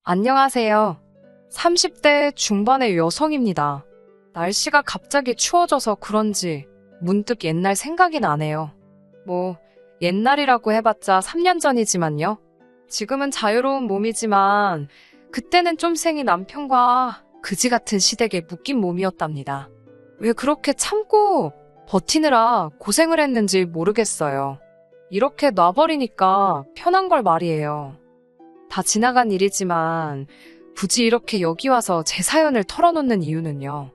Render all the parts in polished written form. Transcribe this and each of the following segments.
안녕하세요. 30대 중반의 여성입니다. 날씨가 갑자기 추워져서 그런지 문득 옛날 생각이 나네요. 뭐, 옛날이라고 해봤자 3년 전이지만요. 지금은 자유로운 몸이지만 그때는 쫌생이 남편과 그지 같은 시댁에 묶인 몸이었답니다. 왜 그렇게 참고 버티느라 고생을 했는지 모르겠어요. 이렇게 놔버리니까 편한 걸 말이에요. 다 지나간 일이지만 굳이 이렇게 여기 와서 제 사연을 털어놓는 이유는요.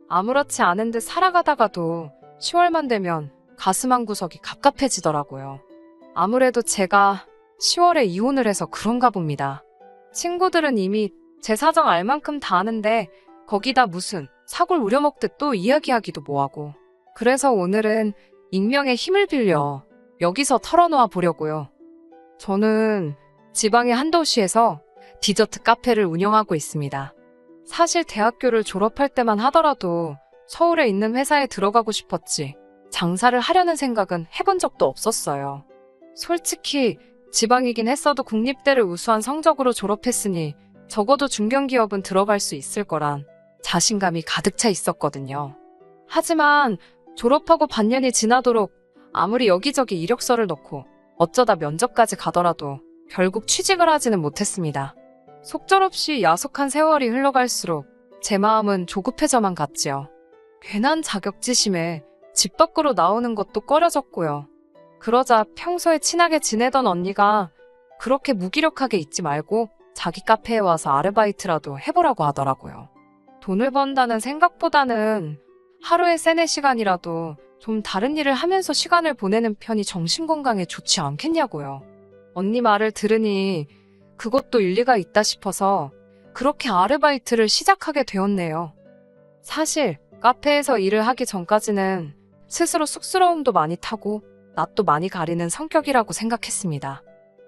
아무렇지 않은 듯 살아가다가도 10월만 되면 가슴 한구석이 갑갑해지더라고요. 아무래도 제가 10월에 이혼을 해서 그런가 봅니다. 친구들은 이미 제 사정 알 만큼 다 아는데 거기다 무슨 사골 우려먹듯 또 이야기하기도 뭐하고. 그래서 오늘은 익명의 힘을 빌려 여기서 털어놓아 보려고요. 저는 지방의 한 도시에서 디저트 카페를 운영하고 있습니다. 사실 대학교를 졸업할 때만 하더라도 서울에 있는 회사에 들어가고 싶었지 장사를 하려는 생각은 해본 적도 없었어요. 솔직히 지방이긴 했어도 국립대를 우수한 성적으로 졸업했으니 적어도 중견기업은 들어갈 수 있을 거란 자신감이 가득 차 있었거든요. 하지만 졸업하고 반년이 지나도록 아무리 여기저기 이력서를 넣고 어쩌다 면접까지 가더라도 결국 취직을 하지는 못했습니다. 속절없이 야속한 세월이 흘러갈수록 제 마음은 조급해져만 갔지요. 괜한 자격지심에 집 밖으로 나오는 것도 꺼려졌고요. 그러자 평소에 친하게 지내던 언니가 그렇게 무기력하게 있지 말고 자기 카페에 와서 아르바이트라도 해보라고 하더라고요. 돈을 번다는 생각보다는 하루에 3, 4시간이라도 좀 다른 일을 하면서 시간을 보내는 편이 정신건강에 좋지 않겠냐고요. 언니 말을 들으니 그것도 일리가 있다 싶어서 그렇게 아르바이트를 시작하게 되었네요. 사실 카페에서 일을 하기 전까지는 스스로 쑥스러움도 많이 타고 낯도 많이 가리는 성격이라고 생각했습니다.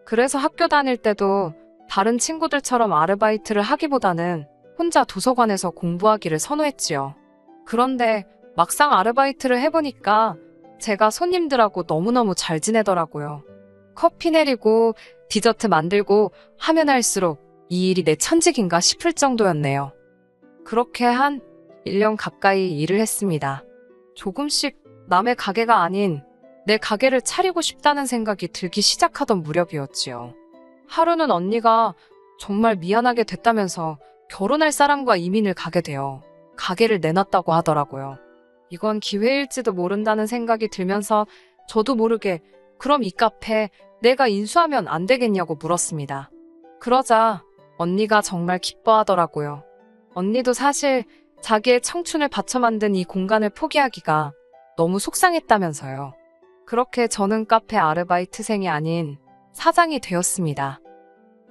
그래서 학교 다닐 때도 다른 친구들처럼 아르바이트를 하기보다는 혼자 도서관에서 공부하기를 선호했지요. 그런데 막상 아르바이트를 해보니까 제가 손님들하고 너무너무 잘 지내더라고요. 커피 내리고 디저트 만들고 하면 할수록 이 일이 내 천직인가 싶을 정도였네요. 그렇게 한 1년 가까이 일을 했습니다. 조금씩 남의 가게가 아닌 내 가게를 차리고 싶다는 생각이 들기 시작하던 무렵이었지요. 하루는 언니가 정말 미안하게 됐다면서 결혼할 사람과 이민을 가게 되어 가게를 내놨다고 하더라고요. 이건 기회일지도 모른다는 생각이 들면서 저도 모르게 그럼 이 카페 내가 인수하면 안 되겠냐고 물었습니다. 그러자 언니가 정말 기뻐하더라고요. 언니도 사실 자기의 청춘을 바쳐 만든 이 공간을 포기하기가 너무 속상했다면서요. 그렇게 저는 카페 아르바이트생이 아닌 사장이 되었습니다.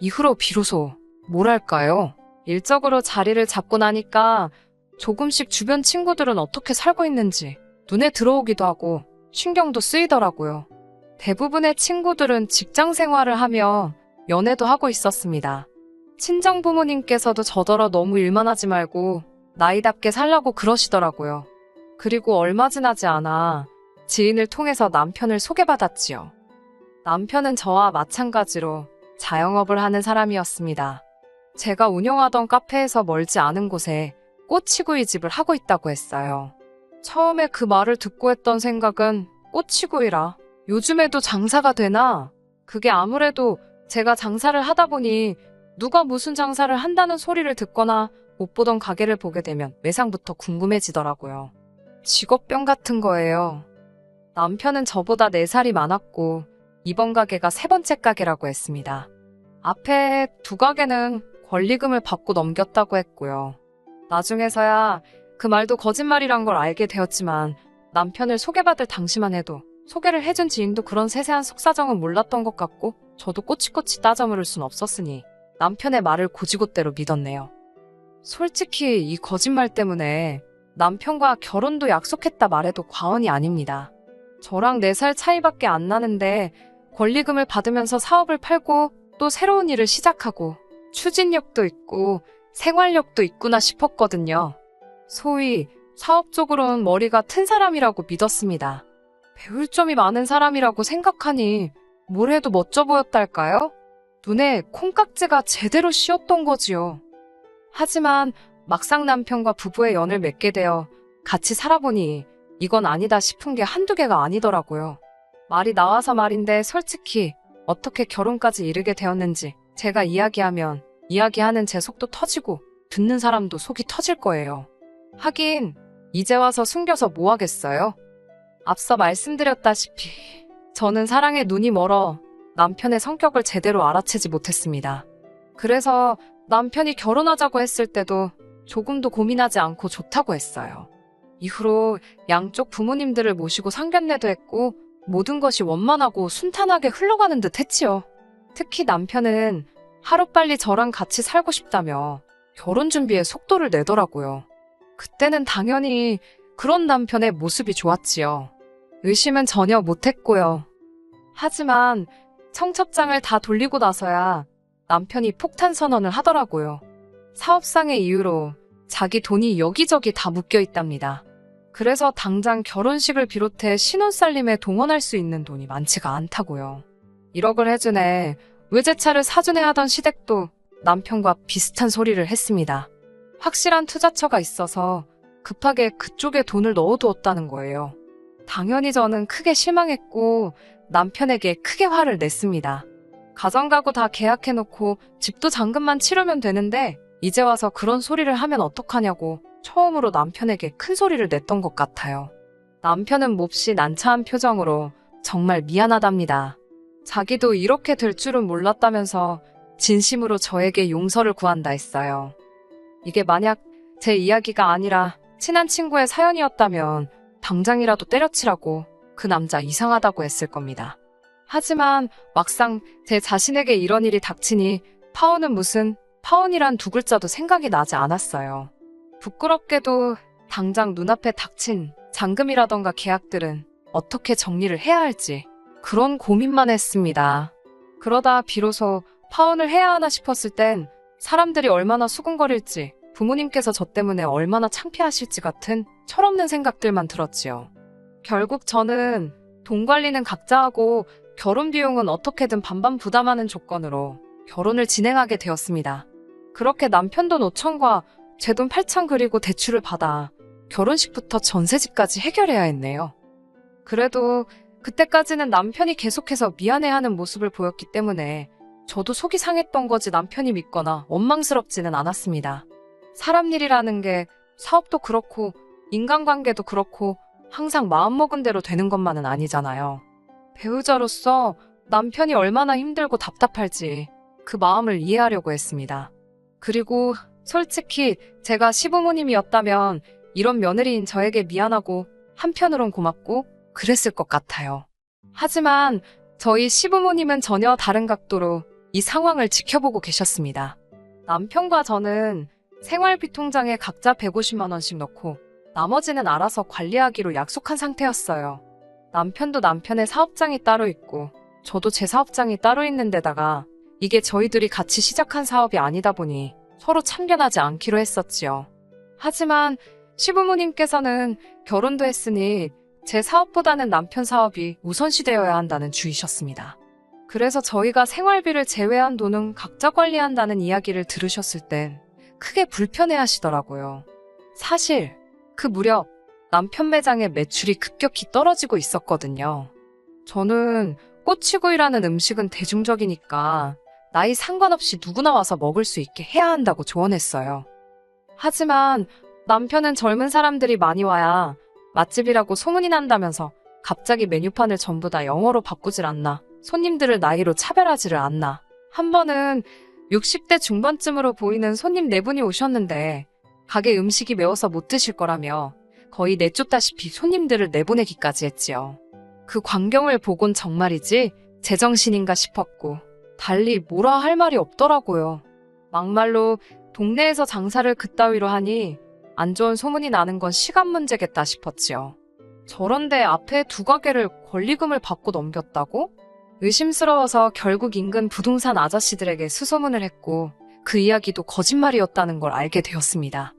이후로 비로소 뭐랄까요? 일적으로 자리를 잡고 나니까 조금씩 주변 친구들은 어떻게 살고 있는지 눈에 들어오기도 하고 신경도 쓰이더라고요. 대부분의 친구들은 직장 생활을 하며 연애도 하고 있었습니다. 친정 부모님께서도 저더러 너무 일만 하지 말고 나이답게 살라고 그러시더라고요. 그리고 얼마 지나지 않아 지인을 통해서 남편을 소개받았지요. 남편은 저와 마찬가지로 자영업을 하는 사람이었습니다. 제가 운영하던 카페에서 멀지 않은 곳에 꼬치구이집을 하고 있다고 했어요. 처음에 그 말을 듣고 했던 생각은 꼬치구이라 요즘에도 장사가 되나? 그게 아무래도 제가 장사를 하다 보니 누가 무슨 장사를 한다는 소리를 듣거나 못 보던 가게를 보게 되면 매상부터 궁금해지더라고요. 직업병 같은 거예요. 남편은 저보다 4살이 많았고 이번 가게가 3번째 가게라고 했습니다. 앞에 2가게는 권리금을 받고 넘겼다고 했고요. 나중에서야 그 말도 거짓말이란 걸 알게 되었지만 남편을 소개받을 당시만 해도 소개를 해준 지인도 그런 세세한 속사정은 몰랐던 것 같고 저도 꼬치꼬치 따져 물을 순 없었으니 남편의 말을 고지고대로 믿었네요. 솔직히 이 거짓말 때문에 남편과 결혼도 약속했다 말해도 과언이 아닙니다. 저랑 4살 차이밖에 안 나는데 권리금을 받으면서 사업을 팔고 또 새로운 일을 시작하고 추진력도 있고 생활력도 있구나 싶었거든요. 소위 사업적으로는 머리가 튼 사람이라고 믿었습니다. 배울 점이 많은 사람이라고 생각하니 뭘 해도 멋져 보였달까요? 눈에 콩깍지가 제대로 씌었던 거지요. 하지만 막상 남편과 부부의 연을 맺게 되어 같이 살아보니 이건 아니다 싶은 게 한두 개가 아니더라고요. 말이 나와서 말인데 솔직히 어떻게 결혼까지 이르게 되었는지 제가 이야기하면 이야기하는 제 속도 터지고 듣는 사람도 속이 터질 거예요. 하긴 이제 와서 숨겨서 뭐 하겠어요? 앞서 말씀드렸다시피 저는 사랑에 눈이 멀어 남편의 성격을 제대로 알아채지 못했습니다. 그래서 남편이 결혼하자고 했을 때도 조금도 고민하지 않고 좋다고 했어요. 이후로 양쪽 부모님들을 모시고 상견례도 했고 모든 것이 원만하고 순탄하게 흘러가는 듯 했지요. 특히 남편은 하루빨리 저랑 같이 살고 싶다며 결혼 준비에 속도를 내더라고요. 그때는 당연히 그런 남편의 모습이 좋았지요. 의심은 전혀 못했고요. 하지만 청첩장을 다 돌리고 나서야 남편이 폭탄 선언을 하더라고요. 사업상의 이유로 자기 돈이 여기저기 다 묶여 있답니다. 그래서 당장 결혼식을 비롯해 신혼살림에 동원할 수 있는 돈이 많지가 않다고요. 1억을 해주네, 외제차를 사주네 하던 시댁도 남편과 비슷한 소리를 했습니다. 확실한 투자처가 있어서 급하게 그쪽에 돈을 넣어두었다는 거예요. 당연히 저는 크게 실망했고 남편에게 크게 화를 냈습니다. 가정가구 다 계약해놓고 집도 잔금만 치르면 되는데 이제 와서 그런 소리를 하면 어떡하냐고 처음으로 남편에게 큰 소리를 냈던 것 같아요. 남편은 몹시 난처한 표정으로 정말 미안하답니다. 자기도 이렇게 될 줄은 몰랐다면서 진심으로 저에게 용서를 구한다 했어요. 이게 만약 제 이야기가 아니라 친한 친구의 사연이었다면 당장이라도 때려치라고 그 남자 이상하다고 했을 겁니다. 하지만 막상 제 자신에게 이런 일이 닥치니 파혼은 무슨, 파혼이란 두 글자도 생각이 나지 않았어요. 부끄럽게도 당장 눈앞에 닥친 잔금이라던가 계약들은 어떻게 정리를 해야 할지 그런 고민만 했습니다. 그러다 비로소 파혼을 해야 하나 싶었을 땐 사람들이 얼마나 수군거릴지, 부모님께서 저 때문에 얼마나 창피하실지 같은 철없는 생각들만 들었지요. 결국 저는 돈 관리는 각자 하고 결혼 비용은 어떻게든 반반 부담하는 조건으로 결혼을 진행하게 되었습니다. 그렇게 남편 돈 5천과 제 돈 8천 그리고 대출을 받아 결혼식부터 전세집까지 해결해야 했네요. 그래도 그때까지는 남편이 계속해서 미안해하는 모습을 보였기 때문에 저도 속이 상했던 거지 남편이 믿거나 원망스럽지는 않았습니다. 사람 일이라는 게 사업도 그렇고 인간관계도 그렇고 항상 마음먹은 대로 되는 것만은 아니잖아요. 배우자로서 남편이 얼마나 힘들고 답답할지 그 마음을 이해하려고 했습니다. 그리고 솔직히 제가 시부모님이었다면 이런 며느리인 저에게 미안하고 한편으론 고맙고 그랬을 것 같아요. 하지만 저희 시부모님은 전혀 다른 각도로 이 상황을 지켜보고 계셨습니다. 남편과 저는 생활비 통장에 각자 150만 원씩 넣고 나머지는 알아서 관리하기로 약속한 상태였어요. 남편도 남편의 사업장이 따로 있고 저도 제 사업장이 따로 있는 데다가 이게 저희들이 같이 시작한 사업이 아니다 보니 서로 참견하지 않기로 했었지요. 하지만 시부모님께서는 결혼도 했으니 제 사업보다는 남편 사업이 우선시되어야 한다는 주의셨습니다. 그래서 저희가 생활비를 제외한 돈은 각자 관리한다는 이야기를 들으셨을 땐 크게 불편해하시더라고요. 사실 그 무렵 남편 매장의 매출이 급격히 떨어지고 있었거든요. 저는 꼬치구이라는 음식은 대중적이니까 나이 상관없이 누구나 와서 먹을 수 있게 해야 한다고 조언했어요. 하지만 남편은 젊은 사람들이 많이 와야 맛집이라고 소문이 난다면서 갑자기 메뉴판을 전부 다 영어로 바꾸질 않나, 손님들을 나이로 차별하지를 않나. 한 번은 60대 중반쯤으로 보이는 손님 4분이 오셨는데 가게 음식이 매워서 못 드실 거라며 거의 내쫓다시피 손님들을 내보내기까지 했지요. 그 광경을 보곤 정말이지 제정신인가 싶었고 달리 뭐라 할 말이 없더라고요. 막말로 동네에서 장사를 그따위로 하니 안 좋은 소문이 나는 건 시간 문제겠다 싶었지요. 저런데 앞에 두 가게를 권리금을 받고 넘겼다고? 의심스러워서 결국 인근 부동산 아저씨들에게 수소문을 했고 그 이야기도 거짓말이었다는 걸 알게 되었습니다.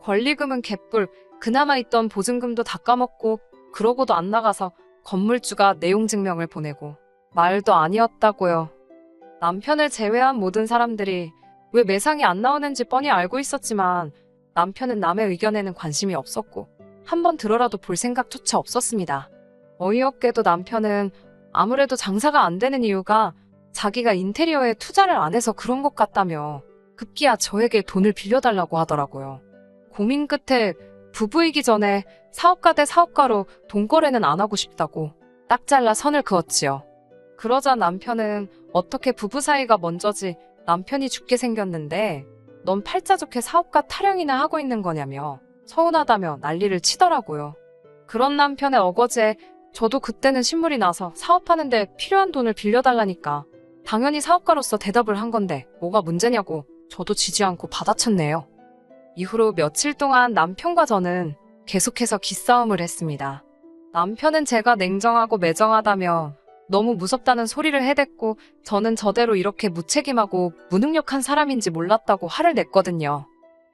권리금은 개뿔, 그나마 있던 보증금도 다 까먹고 그러고도 안 나가서 건물주가 내용 증명을 보내고 말도 아니었다고요. 남편을 제외한 모든 사람들이 왜 매상이 안 나오는지 뻔히 알고 있었지만 남편은 남의 의견에는 관심이 없었고 한번 들어라도 볼 생각조차 없었습니다. 어이없게도 남편은 아무래도 장사가 안 되는 이유가 자기가 인테리어에 투자를 안 해서 그런 것 같다며 급기야 저에게 돈을 빌려달라고 하더라고요. 고민 끝에 부부이기 전에 사업가 대 사업가로 돈거래는 안 하고 싶다고 딱 잘라 선을 그었지요. 그러자 남편은 어떻게 부부 사이가 먼저지 남편이 죽게 생겼는데 넌 팔자 좋게 사업가 타령이나 하고 있는 거냐며 서운하다며 난리를 치더라고요. 그런 남편의 어거지에 저도 그때는 신물이 나서 사업하는데 필요한 돈을 빌려달라니까 당연히 사업가로서 대답을 한 건데 뭐가 문제냐고 저도 지지 않고 받아쳤네요. 이후로 며칠 동안 남편과 저는 계속해서 기싸움을 했습니다. 남편은 제가 냉정하고 매정하다며 너무 무섭다는 소리를 해댔고 저는 저대로 이렇게 무책임하고 무능력한 사람인지 몰랐다고 화를 냈거든요.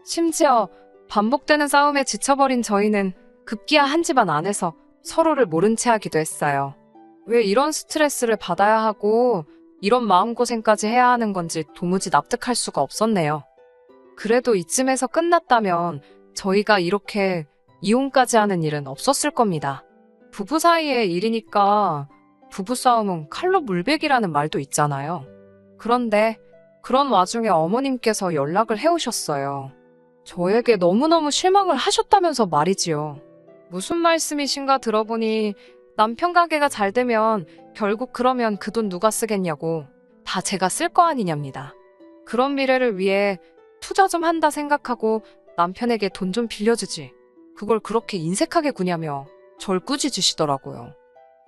심지어 반복되는 싸움에 지쳐버린 저희는 급기야 한 집안 안에서 서로를 모른 채 하기도 했어요. 왜 이런 스트레스를 받아야 하고 이런 마음고생까지 해야 하는 건지 도무지 납득할 수가 없었네요. 그래도 이쯤에서 끝났다면 저희가 이렇게 이혼까지 하는 일은 없었을 겁니다. 부부 사이의 일이니까 부부싸움은 칼로 물베기라는 말도 있잖아요. 그런데 그런 와중에 어머님께서 연락을 해오셨어요. 저에게 너무너무 실망을 하셨다면서 말이지요. 무슨 말씀이신가 들어보니 남편 가게가 잘 되면 결국 그러면 그 돈 누가 쓰겠냐고 다 제가 쓸 거 아니냐입니다. 그런 미래를 위해 투자 좀 한다 생각하고 남편에게 돈 좀 빌려주지. 그걸 그렇게 인색하게 구냐며 절 꾸짖으시더라고요.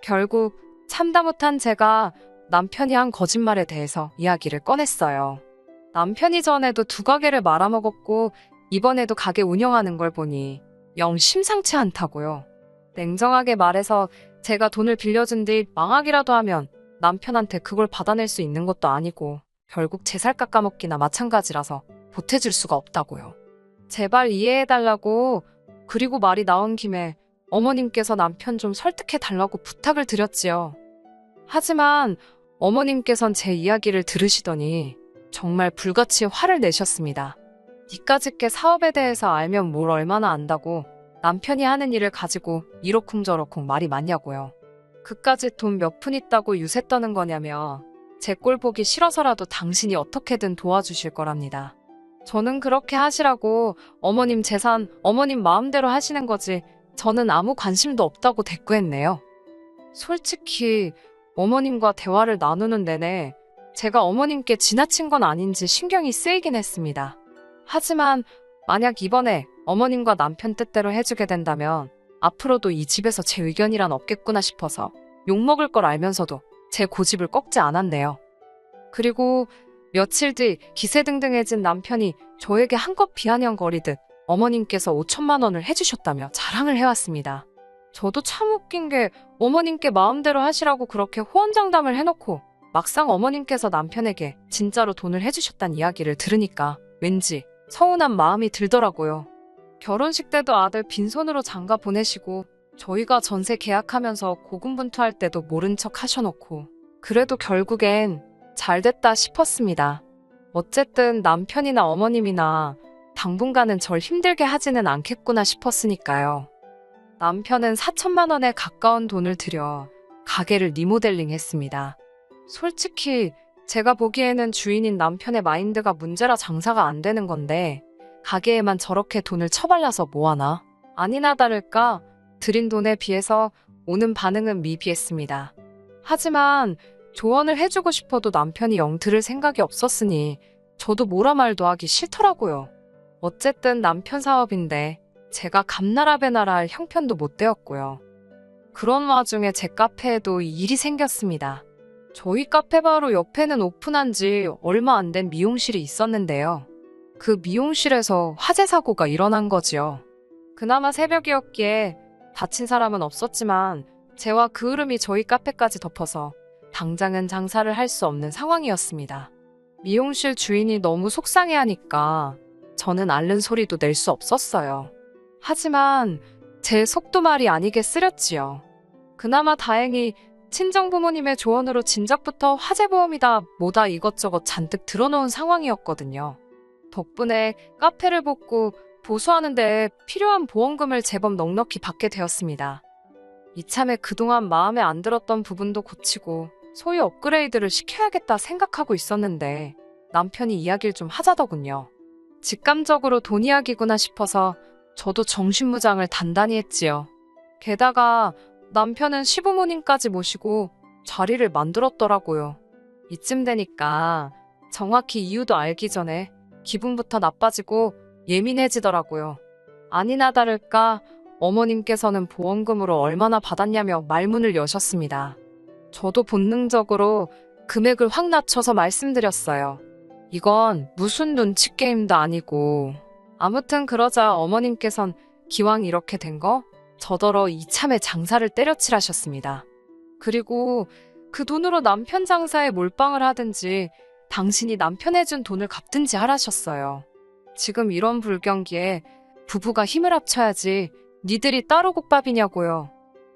결국 참다 못한 제가 남편이 한 거짓말에 대해서 이야기를 꺼냈어요. 남편이 전에도 두 가게를 말아먹었고 이번에도 가게 운영하는 걸 보니 영 심상치 않다고요. 냉정하게 말해서 제가 돈을 빌려준 뒤 망하기라도 하면 남편한테 그걸 받아낼 수 있는 것도 아니고 결국 제 살 깎아먹기나 마찬가지라서 보태줄 수가 없다고요. 제발 이해해달라고 그리고 말이 나온 김에 어머님께서 남편 좀 설득해달라고 부탁을 드렸지요. 하지만 어머님께선 제 이야기를 들으시더니 정말 불같이 화를 내셨습니다. 니까짓게 사업에 대해서 알면 뭘 얼마나 안다고 남편이 하는 일을 가지고 이러쿵저러쿵 말이 많냐고요. 그까짓 돈 몇 푼 있다고 유세 떠는 거냐며 제 꼴 보기 싫어서라도 당신이 어떻게든 도와주실 거랍니다. 저는 그렇게 하시라고 어머님 재산 어머님 마음대로 하시는 거지 저는 아무 관심도 없다고 대꾸했네요. 솔직히 어머님과 대화를 나누는 내내 제가 어머님께 지나친 건 아닌지 신경이 쓰이긴 했습니다. 하지만 만약 이번에 어머님과 남편 뜻대로 해주게 된다면 앞으로도 이 집에서 제 의견이란 없겠구나 싶어서 욕먹을 걸 알면서도 제 고집을 꺾지 않았네요. 그리고 며칠 뒤 기세등등해진 남편이 저에게 한껏 비아냥거리듯 어머님께서 5천만 원을 해주셨다며 자랑을 해왔습니다. 저도 참 웃긴 게 어머님께 마음대로 하시라고 그렇게 호언장담을 해놓고 막상 어머님께서 남편에게 진짜로 돈을 해주셨다는 이야기를 들으니까 왠지 서운한 마음이 들더라고요. 결혼식 때도 아들 빈손으로 장가 보내시고 저희가 전세 계약하면서 고군분투할 때도 모른 척 하셔놓고 그래도 결국엔 잘 됐다 싶었습니다. 어쨌든 남편이나 어머님이나 당분간은 절 힘들게 하지는 않겠구나 싶었으니까요. 남편은 4천만 원에 가까운 돈을 들여 가게를 리모델링 했습니다. 솔직히 제가 보기에는 주인인 남편의 마인드가 문제라 장사가 안 되는 건데 가게에만 저렇게 돈을 처발라서 뭐하나? 아니나 다를까 들인 돈에 비해서 오는 반응은 미비했습니다. 하지만 조언을 해주고 싶어도 남편이 영 들을 생각이 없었으니 저도 뭐라 말도 하기 싫더라고요. 어쨌든 남편 사업인데 제가 감나라 배나라 할 형편도 못 되었고요. 그런 와중에 제 카페에도 일이 생겼습니다. 저희 카페 바로 옆에는 오픈한 지 얼마 안 된 미용실이 있었는데요. 그 미용실에서 화재 사고가 일어난 거지요. 그나마 새벽이었기에 다친 사람은 없었지만 재와 그 흐름이 저희 카페까지 덮어서 당장은 장사를 할 수 없는 상황이었습니다. 미용실 주인이 너무 속상해하니까 저는 앓는 소리도 낼 수 없었어요. 하지만 제 속도 말이 아니게 쓰렸지요. 그나마 다행히 친정 부모님의 조언으로 진작부터 화재보험이다 뭐다 이것저것 잔뜩 들어놓은 상황이었거든요. 덕분에 카페를 뽑고 보수하는 데 필요한 보험금을 제법 넉넉히 받게 되었습니다. 이참에 그동안 마음에 안 들었던 부분도 고치고 소위 업그레이드를 시켜야겠다 생각하고 있었는데 남편이 이야기를 좀 하자더군요. 직감적으로 돈 이야기구나 싶어서 저도 정신무장을 단단히 했지요. 게다가 남편은 시부모님까지 모시고 자리를 만들었더라고요. 이쯤 되니까 정확히 이유도 알기 전에 기분부터 나빠지고 예민해지더라고요. 아니나 다를까 어머님께서는 보험금으로 얼마나 받았냐며 말문을 여셨습니다. 저도 본능적으로 금액을 확 낮춰서 말씀드렸어요. 이건 무슨 눈치 게임도 아니고. 아무튼 그러자 어머님께선 기왕 이렇게 된 거 저더러 이참에 장사를 때려칠하셨습니다. 그리고 그 돈으로 남편 장사에 몰빵을 하든지 당신이 남편 해준 돈을 갚든지 하라셨어요. 지금 이런 불경기에 부부가 힘을 합쳐야지 니들이 따로 국밥이냐고요.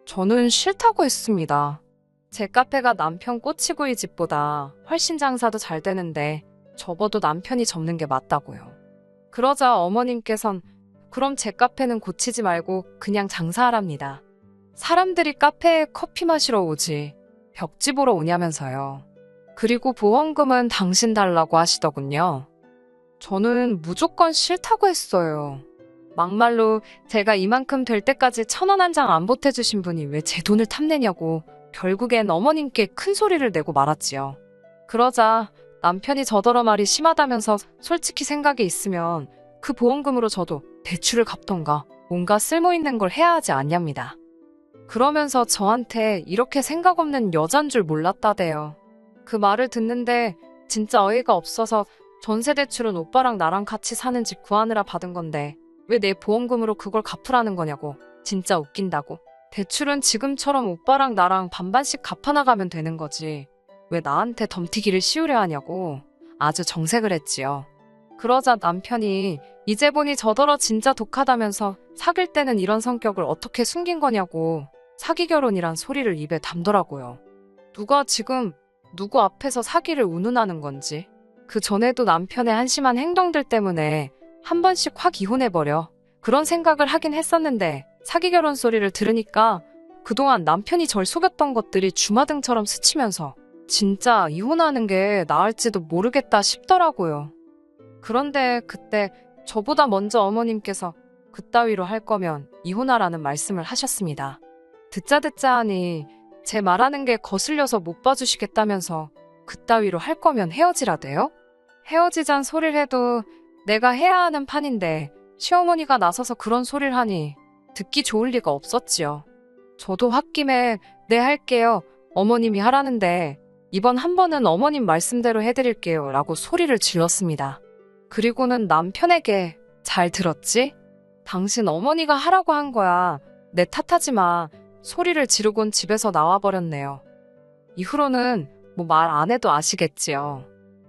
저는 싫다고 했습니다. 제 카페가 남편 꼬치구이 집보다 훨씬 장사도 잘 되는데 접어도 남편이 접는 게 맞다고요. 그러자 어머님께선 그럼 제 카페는 고치지 말고 그냥 장사하랍니다. 사람들이 카페에 커피 마시러 오지 벽지 보러 오냐면서요. 그리고 보험금은 당신 달라고 하시더군요. 저는 무조건 싫다고 했어요. 막말로 제가 이만큼 될 때까지 1,000원 한 장 안 보태주신 분이 왜 제 돈을 탐내냐고 결국엔 어머님께 큰 소리를 내고 말았지요. 그러자 남편이 저더러 말이 심하다면서 솔직히 생각이 있으면 그 보험금으로 저도 대출을 갚던가 뭔가 쓸모있는 걸 해야 하지 않냐입니다. 그러면서 저한테 이렇게 생각 없는 여잔 줄 몰랐다대요. 그 말을 듣는데 진짜 어이가 없어서 전세대출은 오빠랑 나랑 같이 사는 집 구하느라 받은 건데 왜 내 보험금으로 그걸 갚으라는 거냐고. 진짜 웃긴다고. 대출은 지금처럼 오빠랑 나랑 반반씩 갚아나가면 되는 거지. 왜 나한테 덤티기를 씌우려 하냐고. 아주 정색을 했지요. 그러자 남편이 이제 보니 저더러 진짜 독하다면서 사귈 때는 이런 성격을 어떻게 숨긴 거냐고 사기 결혼이란 소리를 입에 담더라고요. 누가 지금 누구 앞에서 사기를 운운하는 건지. 그 전에도 남편의 한심한 행동들 때문에 한 번씩 확 이혼해버려. 그런 생각을 하긴 했었는데 사기 결혼 소리를 들으니까 그동안 남편이 절 속였던 것들이 주마등처럼 스치면서 진짜 이혼하는 게 나을지도 모르겠다 싶더라고요. 그런데 그때 저보다 먼저 어머님께서 그따위로 할 거면 이혼하라는 말씀을 하셨습니다. 듣자 하니 제 말하는 게 거슬려서 못 봐주시겠다면서 그따위로 할 거면 헤어지라대요? 헤어지잔 소리를 해도 내가 해야 하는 판인데 시어머니가 나서서 그런 소리를 하니 듣기 좋을 리가 없었지요. 저도 홧김에 네 할게요. 어머님이 하라는데 이번 한 번은 어머님 말씀대로 해드릴게요 라고 소리를 질렀습니다. 그리고는 남편에게 잘 들었지? 당신 어머니가 하라고 한 거야. 내 탓하지 마. 소리를 지르곤 집에서 나와버렸네요. 이후로는 뭐 말 안 해도 아시겠지요.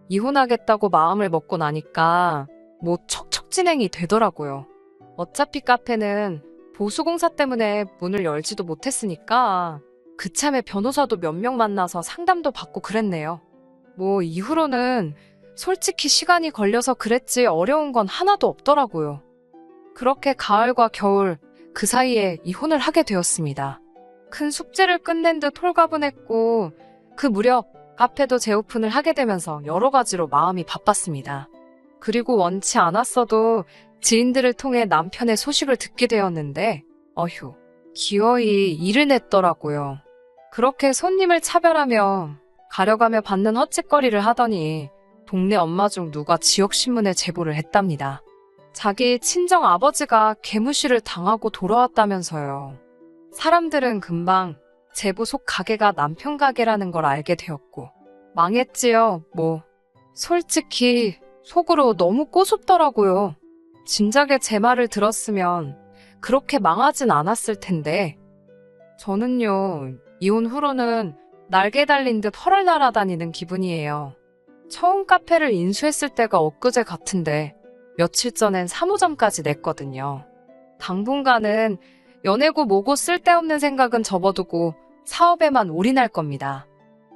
이혼하겠다고 마음을 먹고 나니까 뭐 척척 진행이 되더라고요. 어차피 카페는 보수공사 때문에 문을 열지도 못했으니까 그참에 변호사도 몇 명 만나서 상담도 받고 그랬네요. 뭐 이후로는 솔직히 시간이 걸려서 그랬지 어려운 건 하나도 없더라고요. 그렇게 가을과 겨울 그 사이에 이혼을 하게 되었습니다. 큰 숙제를 끝낸 듯 홀가분했고 그 무렵 카페도 재오픈을 하게 되면서 여러 가지로 마음이 바빴습니다. 그리고 원치 않았어도 지인들을 통해 남편의 소식을 듣게 되었는데 어휴, 기어이 일을 냈더라고요. 그렇게 손님을 차별하며 가려가며 받는 헛짓거리를 하더니 동네 엄마 중 누가 지역신문에 제보를 했답니다. 자기 친정 아버지가 개무시를 당하고 돌아왔다면서요. 사람들은 금방 제보 속 가게가 남편 가게라는 걸 알게 되었고 망했지요, 뭐. 솔직히 속으로 너무 꼬숩더라고요. 진작에 제 말을 들었으면 그렇게 망하진 않았을 텐데. 저는요, 이혼 후로는 날개 달린 듯 펄을 날아다니는 기분이에요. 처음 카페를 인수했을 때가 엊그제 같은데 며칠 전엔 3호점까지 냈거든요. 당분간은 연애고 뭐고 쓸데없는 생각은 접어두고 사업에만 올인할 겁니다.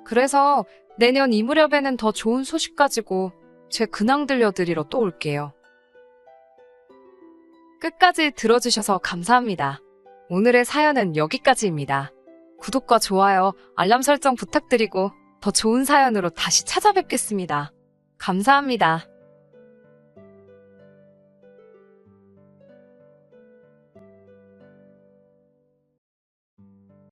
그래서 내년 이 무렵에는 더 좋은 소식 가지고 제 근황 들려드리러 또 올게요. 끝까지 들어주셔서 감사합니다. 오늘의 사연은 여기까지입니다. 구독과 좋아요, 알람 설정 부탁드리고 더 좋은 사연으로 다시 찾아뵙겠습니다. 감사합니다.